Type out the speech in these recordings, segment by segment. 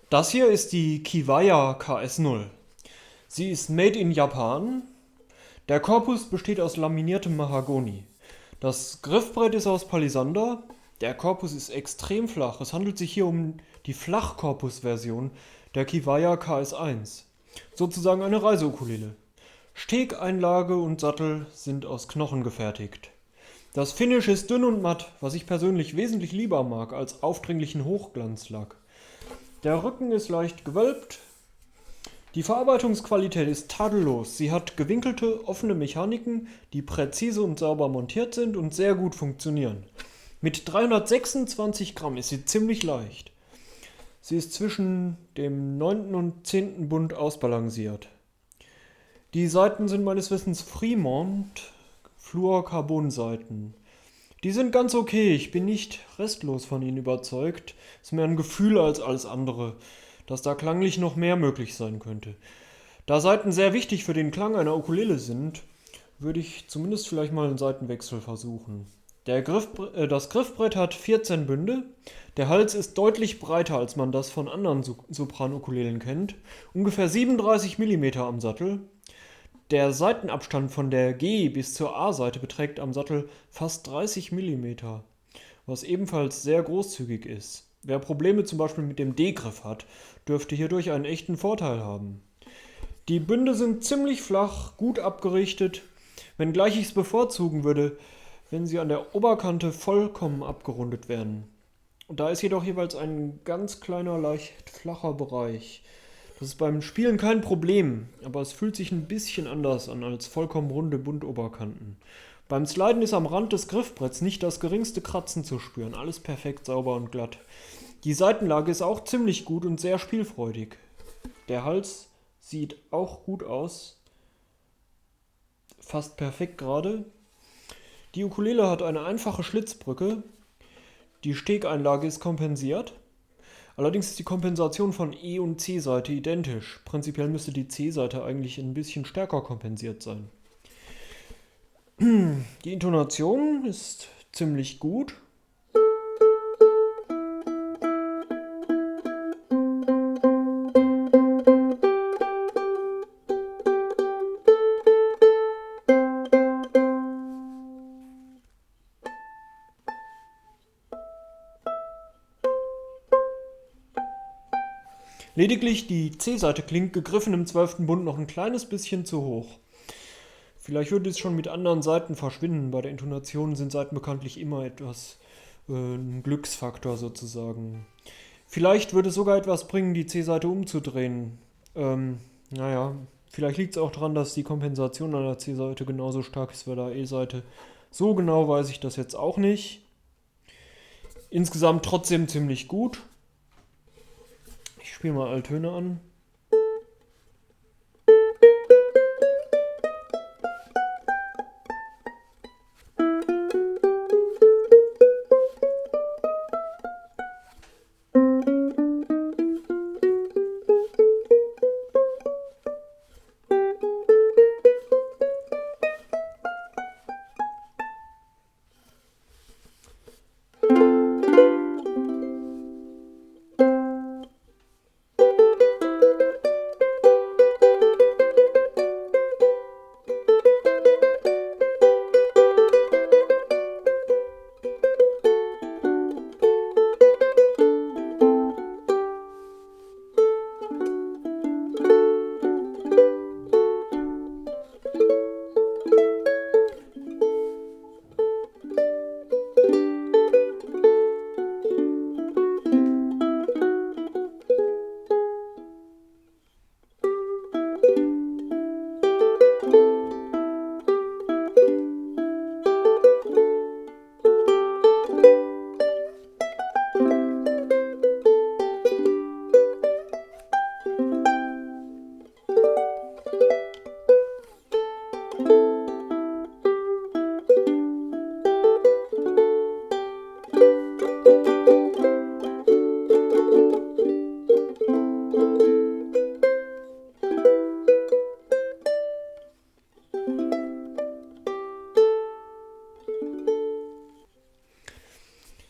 Das hier ist die Kiwaya KS0. Sie ist made in Japan. Der Korpus besteht aus laminiertem Mahagoni. Das Griffbrett ist aus Palisander. Der Korpus ist extrem flach. Es handelt sich hier um die Flachkorpus-Version der Kiwaya KS1. Sozusagen eine Reiseukulele. Stegeinlage und Sattel sind aus Knochen gefertigt. Das Finish ist dünn und matt, was ich persönlich wesentlich lieber mag als aufdringlichen Hochglanzlack. Der Rücken ist leicht gewölbt. Die Verarbeitungsqualität ist tadellos. Sie hat gewinkelte, offene Mechaniken, die präzise und sauber montiert sind und sehr gut funktionieren. Mit 326 Gramm ist sie ziemlich leicht. Sie ist zwischen dem 9. und 10. Bund ausbalanciert. Die Seiten sind meines Wissens Fremont Fluorcarbon-Seiten. Die sind ganz okay, ich bin nicht restlos von ihnen überzeugt. Ist mehr ein Gefühl als alles andere, dass da klanglich noch mehr möglich sein könnte. Da Saiten sehr wichtig für den Klang einer Ukulele sind, würde ich zumindest vielleicht mal einen Saitenwechsel versuchen. Das Griffbrett hat 14 Bünde. Der Hals ist deutlich breiter, als man das von anderen Sopran-Ukulelen kennt. Ungefähr 37 Millimeter am Sattel. Der Seitenabstand von der G bis zur A-Seite beträgt am Sattel fast 30 Millimeter, was ebenfalls sehr großzügig ist. Wer Probleme zum Beispiel mit dem D-Griff hat, dürfte hierdurch einen echten Vorteil haben. Die Bünde sind ziemlich flach, gut abgerichtet, wenngleich ich es bevorzugen würde, wenn sie an der Oberkante vollkommen abgerundet werden. Da ist jedoch jeweils ein ganz kleiner, leicht flacher Bereich. Das ist beim Spielen kein Problem, aber es fühlt sich ein bisschen anders an als vollkommen runde Buntoberkanten. Beim Sliden ist am Rand des Griffbretts nicht das geringste Kratzen zu spüren, alles perfekt sauber und glatt. Die Seitenlage ist auch ziemlich gut und sehr spielfreudig. Der Hals sieht auch gut aus, fast perfekt gerade. Die Ukulele hat eine einfache Schlitzbrücke, die Stegeinlage ist kompensiert. Allerdings ist die Kompensation von E- und C-Seite identisch. Prinzipiell müsste die C-Seite eigentlich ein bisschen stärker kompensiert sein. Die Intonation ist ziemlich gut. Lediglich die C-Seite klingt gegriffen im 12. Bund noch ein kleines bisschen zu hoch. Vielleicht würde es schon mit anderen Saiten verschwinden. Bei der Intonation sind Saiten bekanntlich immer etwas ein Glücksfaktor sozusagen. Vielleicht würde es sogar etwas bringen, die C-Seite umzudrehen. Naja, vielleicht liegt es auch daran, dass die Kompensation an der C-Seite genauso stark ist wie bei der E-Seite. So genau weiß ich das jetzt auch nicht. Insgesamt trotzdem ziemlich gut. Ich spiele mal Alttöne an.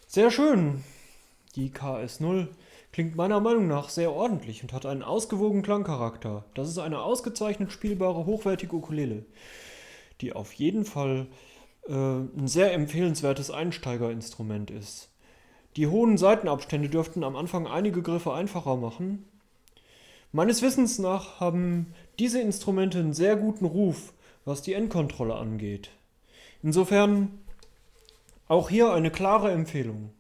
Sehr schön. Die KS0 Klingt meiner Meinung nach sehr ordentlich und hat einen ausgewogenen Klangcharakter. Das ist eine ausgezeichnet spielbare, hochwertige Ukulele, die auf jeden Fall ein sehr empfehlenswertes Einsteigerinstrument ist. Die hohen Saitenabstände dürften am Anfang einige Griffe einfacher machen. Meines Wissens nach haben diese Instrumente einen sehr guten Ruf, was die Endkontrolle angeht. Insofern auch hier eine klare Empfehlung.